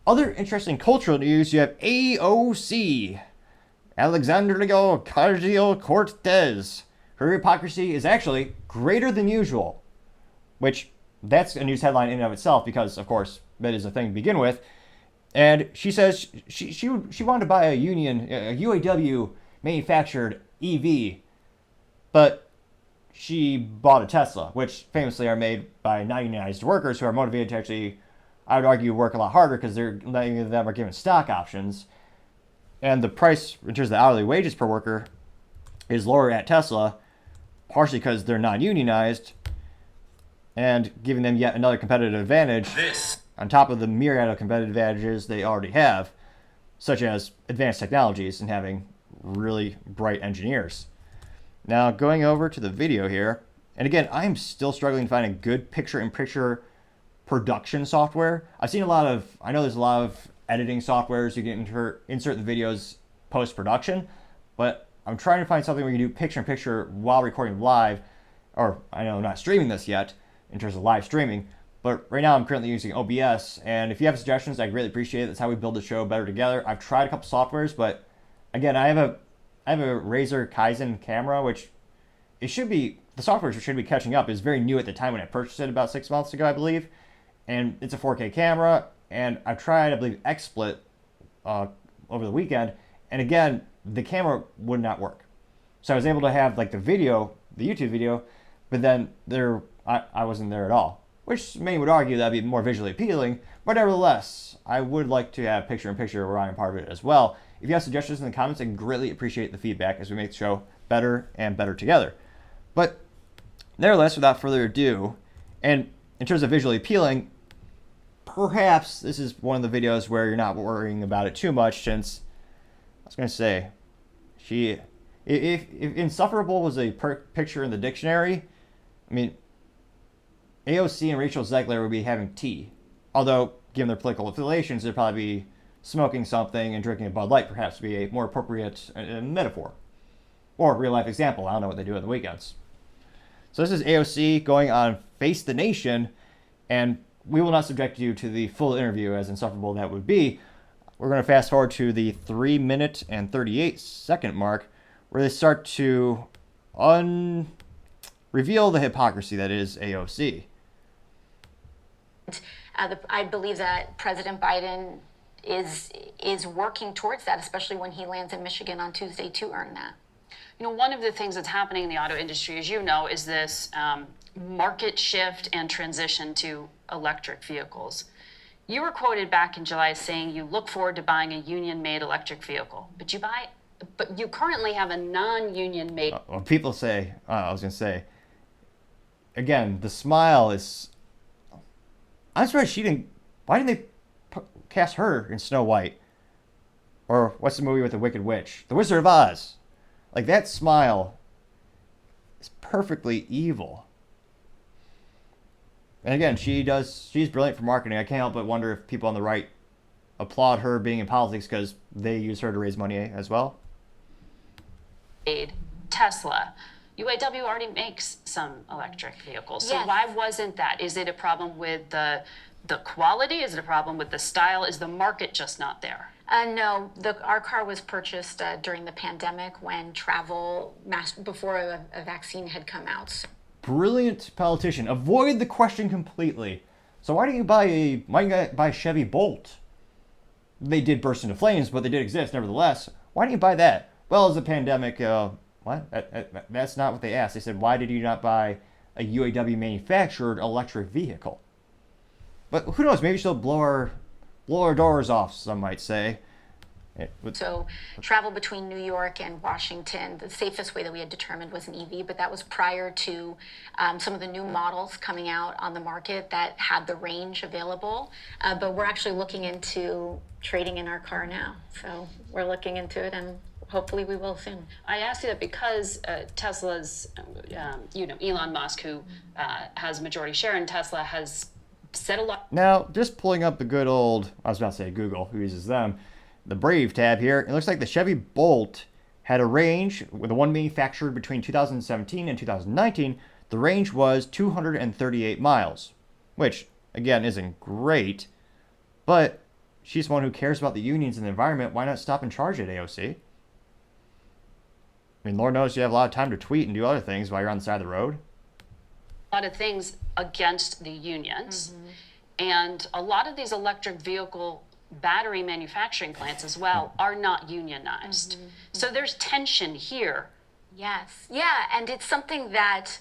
Other interesting cultural news, you have AOC, Alexandria Ocasio-Cortez. Her hypocrisy is actually greater than usual, which that's a news headline in and of itself because, of course, that is a thing to begin with. And she says she wanted to buy a UAW manufactured EV, but she bought a Tesla, which famously are made by non-unionized workers who are motivated to actually, I would argue, work a lot harder because many of them are given stock options. And the price in terms of the hourly wages per worker is lower at Tesla, partially because they're non-unionized, and giving them yet another competitive advantage on top of the myriad of competitive advantages they already have, such as advanced technologies and having really bright engineers. Now, going over to the video here, and again, I'm still struggling to find a good picture-in-picture production software. I know there's a lot of editing softwares you can insert the videos post-production, but I'm trying to find something where you can do picture-in-picture while recording live, or I know I'm not streaming this yet in terms of live streaming, but right now I'm currently using OBS, and if you have suggestions, I'd really appreciate it. That's how we build the show better together. I've tried a couple softwares, but again, I have a Razer Kaizen camera, which the software should be catching up. It's very new at the time when I purchased it about 6 months ago, I believe, and it's a 4K camera, and I've tried, I believe, XSplit over the weekend, and again, the camera would not work. So I was able to have like the YouTube video, but then I wasn't there at all, which many would argue that'd be more visually appealing, but nevertheless, I would like to have picture-in-picture where I'm part of it as well. If you have suggestions in the comments, I greatly appreciate the feedback as we make the show better and better together. But nevertheless, without further ado, and in terms of visually appealing, perhaps this is one of the videos where you're not worrying about it too much, since I was going to say, if insufferable was a picture in the dictionary, I mean, AOC and Rachel Zegler would be having tea. Although, given their political affiliations, they'd probably be smoking something and drinking a Bud Light, perhaps, would be a more appropriate metaphor. Or real-life example. I don't know what they do on the weekends. So this is AOC going on Face the Nation, and we will not subject you to the full interview, as insufferable that would be. We're going to fast forward to the 3-minute and 38-second mark, where they start to reveal the hypocrisy that is AOC. I believe that President Biden is working towards that, especially when he lands in Michigan on Tuesday to earn that. You know, one of the things that's happening in the auto industry, as you know, is this market shift and transition to electric vehicles. You were quoted back in July saying you look forward to buying a union-made electric vehicle, but you currently have a non-union made. When people say, I was going to say, again, the smile is. I'm surprised why didn't they cast her in Snow White? Or what's the movie with the Wicked Witch? The Wizard of Oz. Like, that smile is perfectly evil. And again, she's brilliant for marketing. I can't help but wonder if people on the right applaud her being in politics because they use her to raise money as well. Tesla. UAW already makes some electric vehicles. So Yes. Why wasn't that? Is it a problem with the quality? Is it a problem with the style? Is the market just not there? No, our car was purchased during the pandemic when before a vaccine had come out. Brilliant politician. Avoid the question completely. So why don't you buy a Chevy Bolt? They did burst into flames, but they did exist nevertheless. Why don't you buy that? Well, as a pandemic, what? That's not what they asked. They said, why did you not buy a UAW manufactured electric vehicle? But who knows? Maybe she'll blow our doors off, some might say. So travel between New York and Washington, the safest way that we had determined was an EV, but that was prior to some of the new models coming out on the market that had the range available. But we're actually looking into trading in our car now. So we're looking into it, and hopefully we will soon. I ask you that because Tesla's, Elon Musk, who has majority share in Tesla, has said a lot. Now, just pulling up the good old, I was about to say Google, who uses them, the Brave tab here, it looks like the Chevy Bolt had a range, with the one manufactured between 2017 and 2019, the range was 238 miles, which, again, isn't great, but she's one who cares about the unions and the environment, why not stop and charge it, AOC? I mean, Lord knows you have a lot of time to tweet and do other things while you're on the side of the road. A lot of things against the unions. And a lot of these electric vehicle battery manufacturing plants as well are not unionized. So there's tension here. Yes. Yeah. And it's something that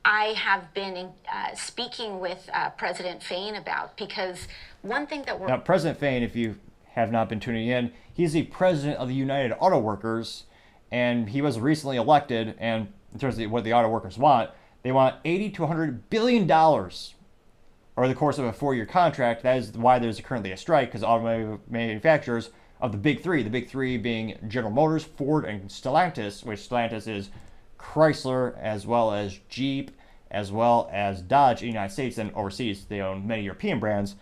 I have been speaking with President Fain about, because one thing that we're... Now, President Fain, if you have not been tuning in, he's the president of the United Auto Workers, and he was recently elected, and in terms of what the auto workers want, they want $80 to $100 billion over the course of a 4-year contract. That is why there's currently a strike, because automotive manufacturers of the big three being General Motors, Ford, and Stellantis, which Stellantis is Chrysler, as well as Jeep, as well as Dodge in the United States, and overseas they own many European brands.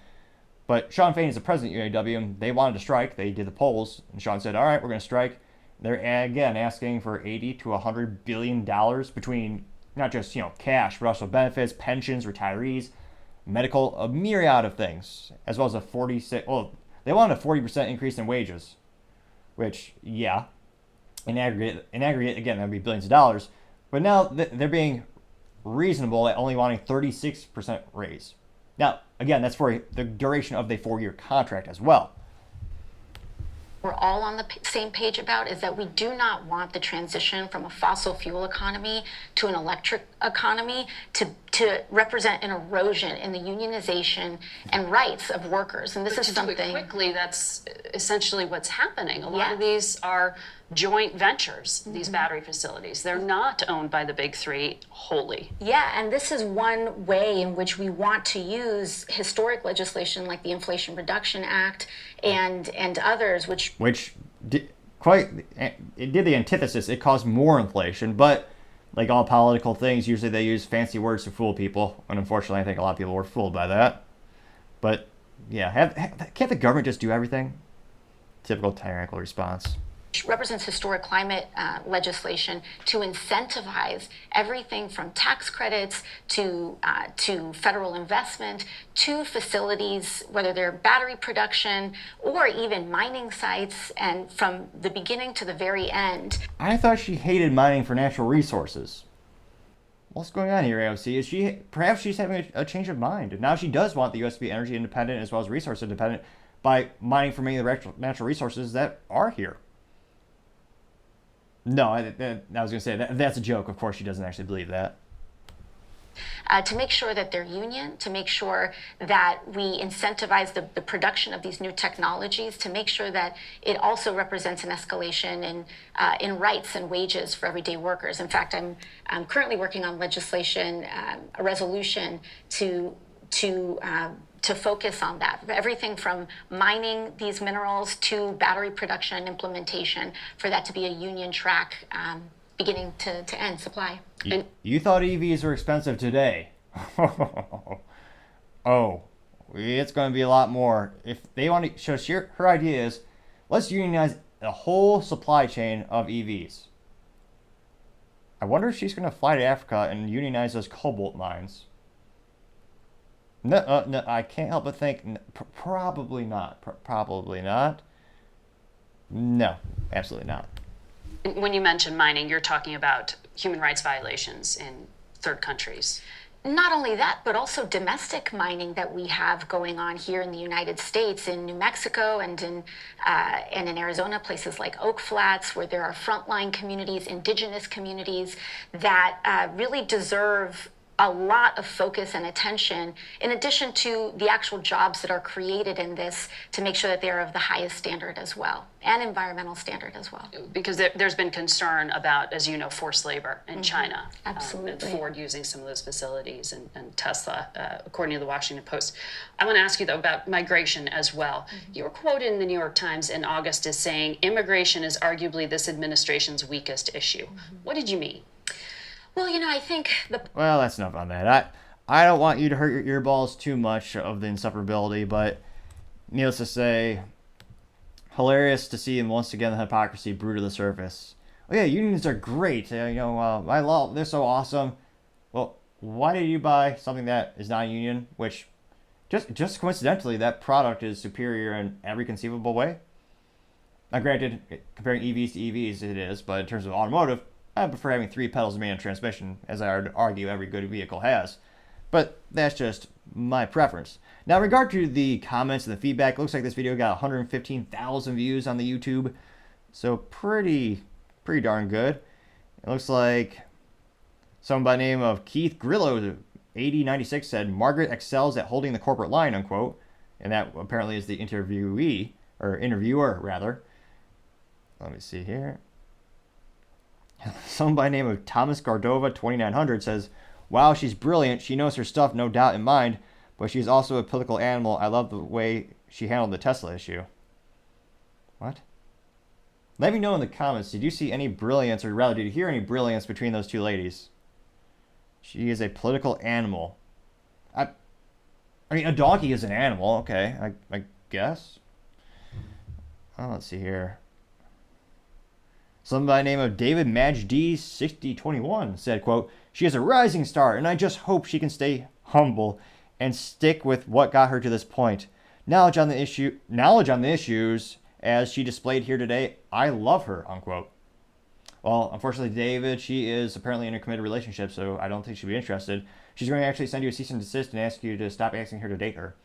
But Shawn Fain is the president of UAW, and they wanted to strike. They did the polls, and Shawn said, all right, we're going to strike. They're, again, asking for $80 to $100 billion between not just, cash, but also benefits, pensions, retirees, medical, a myriad of things, as well as they wanted a 40% increase in wages, which, yeah, in aggregate, again, that would be billions of dollars. But now they're being reasonable at only wanting 36% raise. Now, again, that's for the duration of the 4-year contract as well. We're all on the same page about is that we do not want the transition from a fossil fuel economy to an electric economy to represent an erosion in the unionization and rights of workers. And this is something... Quickly, that's essentially what's happening. A lot of these are joint ventures, these battery facilities. They're not owned by the big three wholly. Yeah, and this is one way in which we want to use historic legislation like the Inflation Reduction Act and others, which did the antithesis. It caused more inflation, but like all political things, usually they use fancy words to fool people, and unfortunately I think a lot of people were fooled by that. But yeah, can't the government just do everything? Typical tyrannical response. Represents historic climate legislation to incentivize everything from tax credits to federal investment to facilities, whether they're battery production or even mining sites, and from the beginning to the very end. I thought she hated mining for natural resources. What's going on here, AOC? Perhaps she's having a change of mind, and now she does want the U.S. to be energy independent as well as resource independent by mining for many of the natural resources that are here. No, I was going to say that's a joke. Of course, she doesn't actually believe that. To make sure that they're union, to make sure that we incentivize the production of these new technologies, to make sure that it also represents an escalation in rights and wages for everyday workers. In fact, I'm currently working on legislation, a resolution to focus on that. Everything from mining these minerals to battery production and implementation, for that to be a union track beginning to end supply. You thought EVs were expensive today. Oh, it's going to be a lot more. If they want to, so her idea is, let's unionize the whole supply chain of EVs. I wonder if she's going to fly to Africa and unionize those cobalt mines. No, I can't help but think, probably not. Probably not. No, absolutely not. When you mention mining, you're talking about human rights violations in third countries. Not only that, but also domestic mining that we have going on here in the United States, in New Mexico and in Arizona, places like Oak Flats, where there are frontline communities, indigenous communities that really deserve a lot of focus and attention, in addition to the actual jobs that are created in this, to make sure that they are of the highest standard as well, and environmental standard as well. Because there's been concern about, as you know, forced labor in China. Absolutely. And Ford using some of those facilities, and Tesla, according to the Washington Post. I want to ask you, though, about migration as well. You were quoted in the New York Times in August as saying, immigration is arguably this administration's weakest issue. What did you mean? Well, I think Well, that's enough on that. I don't want you to hurt your earballs too much of the insufferability, but needless to say, hilarious to see once again the hypocrisy brew to the surface. Oh yeah, unions are great. I love, they're so awesome. Well, why did you buy something that is not a union, which Just coincidentally, that product is superior in every conceivable way. Now, granted, comparing EVs to EVs, it is, but in terms of automotive, I prefer having 3 pedals of manual transmission, as I would argue every good vehicle has. But that's just my preference. Now, in regard to the comments and the feedback, it looks like this video got 115,000 views on the YouTube. So pretty darn good. It looks like someone by the name of Keith Grillo, 8096, said, Margaret excels at holding the corporate line, unquote. And that apparently is the interviewer, rather. Let me see here. Someone by the name of Thomas Gardova, 2900, says, wow, she's brilliant. She knows her stuff, no doubt in mind, but she's also a political animal. I love the way she handled the Tesla issue. What? Let me know in the comments, did you see any brilliance, or rather, did you hear any brilliance between those 2 ladies? She is a political animal. I mean, a donkey is an animal, okay, I guess. Oh, let's see here. Someone by the name of David Majdi 6021 said, quote, she is a rising star, and I just hope she can stay humble and stick with what got her to this point. Knowledge on the issues as she displayed here today. I love her, unquote. Well, unfortunately, David, she is apparently in a committed relationship, so I don't think she'll be interested. She's going to actually send you a cease and desist and ask you to stop asking her to date her.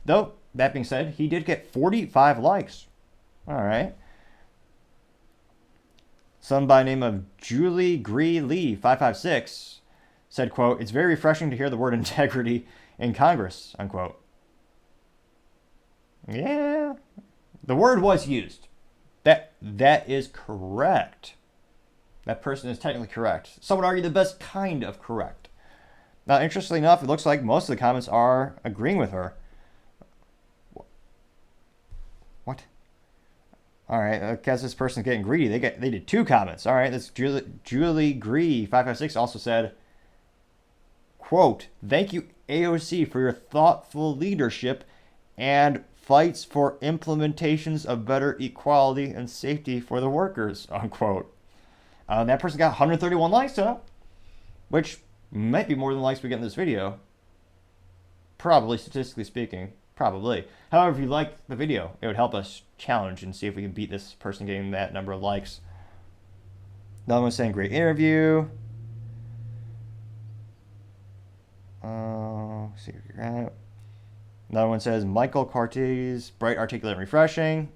Though, that being said, he did get 45 likes. All right. Someone by the name of Julie Gree Lee 556 said, quote, it's very refreshing to hear the word integrity in Congress, unquote. Yeah, the word was used. That is correct. That person is technically correct. Some would argue the best kind of correct. Now, interestingly enough, it looks like most of the comments are agreeing with her. What? All right, I guess this person's getting greedy. They did 2 comments. All right, this Julie Gree 556 also said, quote, thank you, AOC, for your thoughtful leadership and fights for implementations of better equality and safety for the workers, unquote. That person got 131 likes, though, which might be more than likes we get in this video. Probably, statistically speaking. Probably. However, if you liked the video, it would help us challenge and see if we can beat this person getting that number of likes. Another one saying, great interview. See what you're at. Another one says, Michael Cartes, bright, articulate, and refreshing.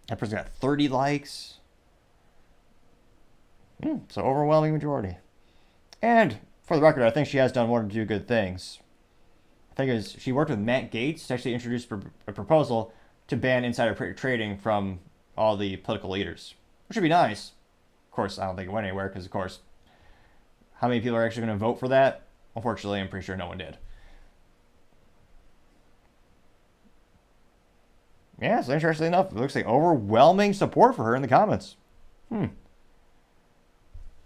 That person got 30 likes. So overwhelming majority. And for the record, I think she has done more to do good things. I think she worked with Matt Gaetz to actually introduce a proposal to ban insider trading from all the political leaders, which would be nice. Of course, I don't think it went anywhere because, of course, how many people are actually going to vote for that? Unfortunately, I'm pretty sure no one did. Yeah, so interestingly enough, it looks like overwhelming support for her in the comments.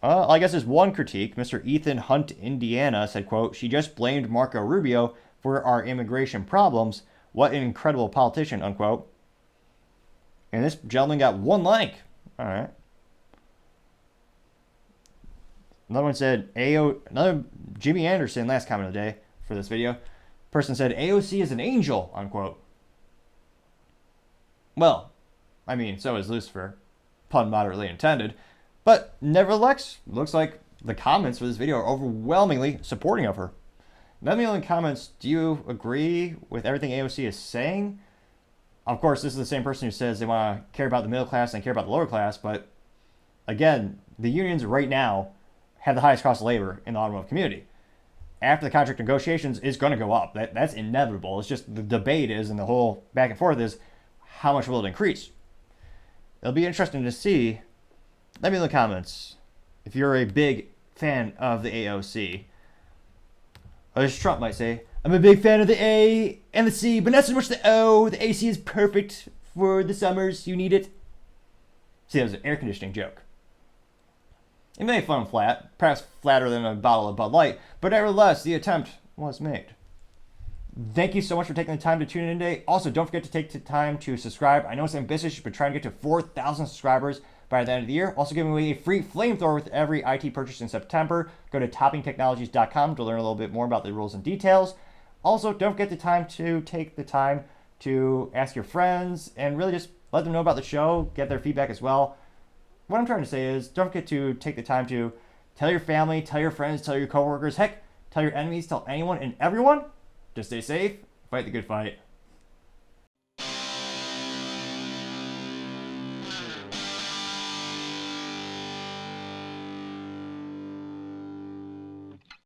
I guess there's one critique. Mr. Ethan Hunt, Indiana, said, quote, she just blamed Marco Rubio for our immigration problems. What an incredible politician, unquote. And this gentleman got 1 like. All right. Another one said, another Jimmy Anderson, last comment of the day for this video. Person said, AOC is an angel, unquote. Well, I mean, so is Lucifer. Pun moderately intended. But nevertheless, looks like the comments for this video are overwhelmingly supporting of her. Let me know in the comments, do you agree with everything AOC is saying? Of course, this is the same person who says they want to care about the middle class and care about the lower class, but again, the unions right now have the highest cost of labor in the automotive community. After the contract negotiations is going to go up. That's inevitable. It's just the debate is, and the whole back and forth is, how much will it increase? It'll be interesting to see. Let me know in the comments if you're a big fan of the AOC. As Trump might say, I'm a big fan of the A and the C, but not so much the O. The AC is perfect for the summers. You need it. See, that was an air conditioning joke. It may be fun and flat, perhaps flatter than a bottle of Bud Light, but nevertheless, the attempt was made. Thank you so much for taking the time to tune in today. Also, don't forget to take the time to subscribe. I know it's ambitious, but trying to get to 4,000 subscribers by the end of the year. Also giving away a free flamethrower with every IT purchase in September. Go to toppingtechnologies.com to learn a little bit more about the rules and details. Also, don't forget to take the time to ask your friends and really just let them know about the show, get their feedback as well. What I'm trying to say is, don't forget to take the time to tell your family, tell your friends, tell your coworkers, heck, tell your enemies, tell anyone and everyone. Just stay safe, fight the good fight.